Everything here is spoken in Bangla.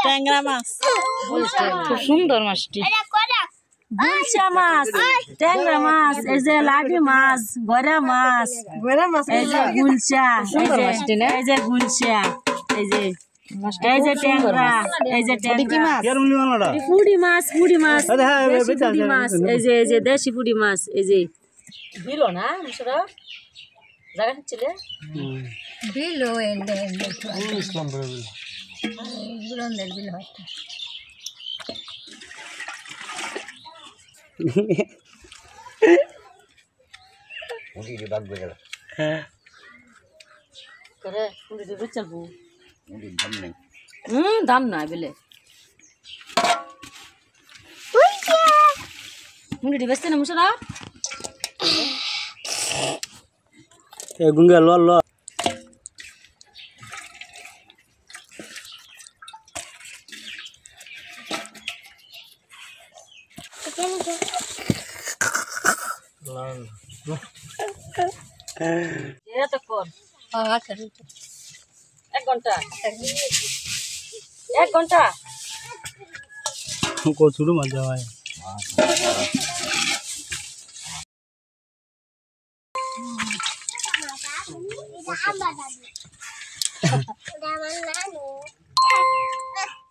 ট্যাংরা মাছ খুব সুন্দর মাছটি। গুলশা মাছ, ট্যাংরা মাছ, এই যে লাডি মাছ, গড়া মাছ, এই যে গুলশা, সুন্দর মাছটি না? এই যে গুলশা, এই যে ট্যাংরা, এই যে ট্যাংরা, পুঁটি মাছ, পুঁটি মাছ, দেশি পুঁটি মাছ, এই যে দেশি পুঁটি মাছ, এই যে দিল না মুসরা জায়গা ছিলে দিল এন্ডে ইসলাম বলে বুলন্দের বিল হতো উনি যে বাগ গেল হ্যাঁ করে পুঁটি দিয়ে চলবো উনি দাম নেই দাম না বলে পুঁটি দিয়ে বেচতে না মুসরা এ গুঙ্গা ল ল এতক্ষণ হওয়া করে 1 ঘন্টা 1 ঘন্টা কচুরও মজা হয়